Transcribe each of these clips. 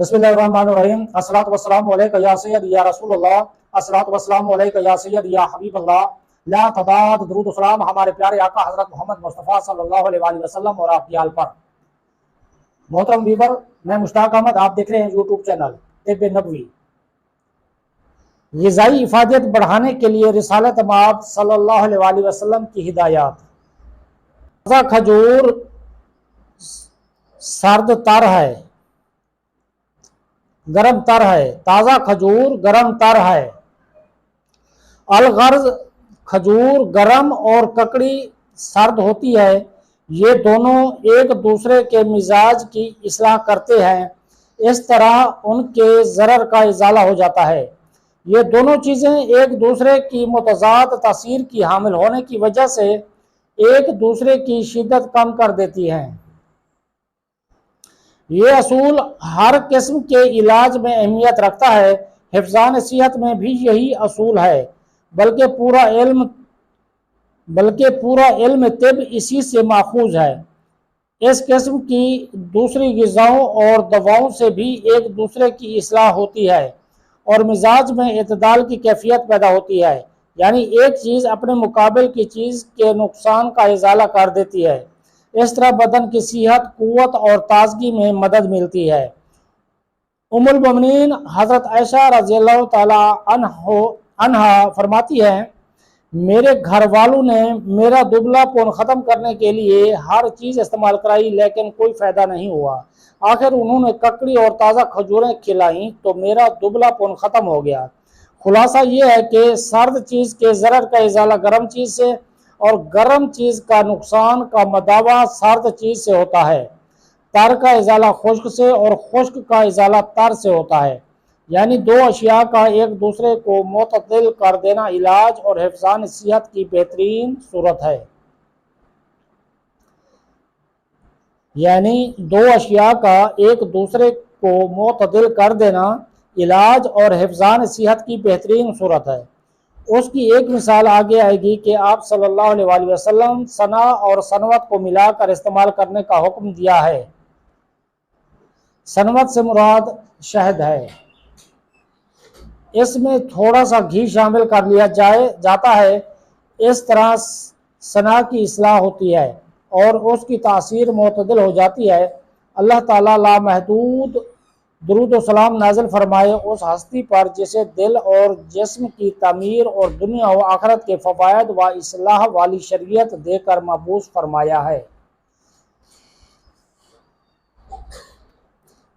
بسم اللہ الرحمن الرحیم۔ الصلاۃ والسلام علیک یا سید یا رسول اللہ، الصلاۃ والسلام علیک یا سید یا حبیب اللہ، لا تعداد درود و سلام ہمارے پیارے آقا حضرت محمد مصطفیٰ صلی اللہ علیہ وآلہ وسلم اور آپ کی آل پر۔ محترم ویور، میں مشتاق احمد، آپ دیکھ رہے ہیں یوٹیوب چینل طب نبوی۔ غذائی افادیت بڑھانے کے لیے رسالت مآب صلی اللہ علیہ وآلہ وسلم کی ہدایات۔ تازہ کھجور سرد تر ہے، گرم تر ہے۔ تازہ کھجور گرم تر ہے۔ الغرض کھجور گرم اور ککڑی سرد ہوتی ہے، یہ دونوں ایک دوسرے کے مزاج کی اصلاح کرتے ہیں، اس طرح ان کے ضرر کا ازالہ ہو جاتا ہے۔ یہ دونوں چیزیں ایک دوسرے کی متضاد تاثیر کی حامل ہونے کی وجہ سے ایک دوسرے کی شدت کم کر دیتی ہیں۔ یہ اصول ہر قسم کے علاج میں اہمیت رکھتا ہے۔ حفظان صحت میں بھی یہی اصول ہے، بلکہ پورا علم طب اسی سے ماخوذ ہے۔ اس قسم کی دوسری غذاؤں اور دواؤں سے بھی ایک دوسرے کی اصلاح ہوتی ہے اور مزاج میں اعتدال کی کیفیت پیدا ہوتی ہے، یعنی ایک چیز اپنے مقابل کی چیز کے نقصان کا ازالہ کر دیتی ہے۔ اس طرح بدن کی صحت، قوت اور تازگی میں مدد ملتی ہے۔ ام المومنین حضرت عائشہ رضی اللہ تعالی عنہا فرماتی ہیں، میرے گھر والوں نے میرا دبلا پن ختم کرنے کے لیے ہر چیز استعمال کرائی لیکن کوئی فائدہ نہیں ہوا۔ آخر انہوں نے ککڑی اور تازہ کھجوریں کھلائیں تو میرا دبلا پن ختم ہو گیا۔ خلاصہ یہ ہے کہ سرد چیز کے ضرر کا ازالہ گرم چیز سے اور گرم چیز کا نقصان کا مداوع سرد چیز سے ہوتا ہے۔ تر کا ازالہ خشک سے اور خشک کا ازالہ تر سے ہوتا ہے، یعنی دو اشیاء کا ایک دوسرے کو معتدل کر دینا علاج اور حفظان صحت کی بہترین صورت ہے۔ یعنی دو اشیاء کا ایک دوسرے کو معتدل کر دینا علاج اور حفظان صحت کی بہترین صورت ہے۔ اس کی ایک مثال آگے آئے گی کہ آپ صلی اللہ علیہ وآلہ وسلم سنا اور سنوت کو ملا کر استعمال کرنے کا حکم دیا ہے۔ سنوت سے مراد شہد ہے۔ اس میں تھوڑا سا گھی شامل کر لیا جاتا ہے، اس طرح سنا کی اصلاح ہوتی ہے اور اس کی تاثیر معتدل ہو جاتی ہے۔ اللہ تعالیٰ لامحدود درود و سلام نازل فرمائے اس ہستی پر جسے دل اور جسم کی تعمیر اور دنیا و آخرت کے فوائد و اصلاح والی شریعت دے کر مبعوث فرمایا ہے۔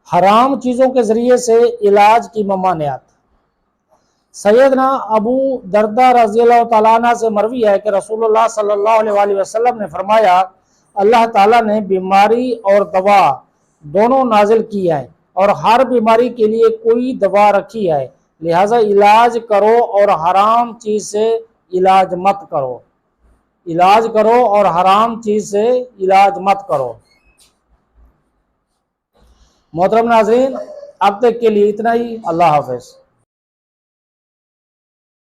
حرام چیزوں کے ذریعے سے علاج کی ممانعت۔ سیدنا ابو دردہ رضی اللہ تعالیٰ عنہ سے مروی ہے کہ رسول اللہ صلی اللہ علیہ وآلہ وسلم نے فرمایا، اللہ تعالیٰ نے بیماری اور دوا دونوں نازل کی ہے اور ہر بیماری کے لیے کوئی دوا رکھی ہے، لہذا علاج کرو اور حرام چیز سے علاج مت کرو۔ علاج کرو اور حرام چیز سے علاج مت کرو۔ محترم ناظرین، اب تک کے لیے اتنا ہی۔ اللہ حافظ۔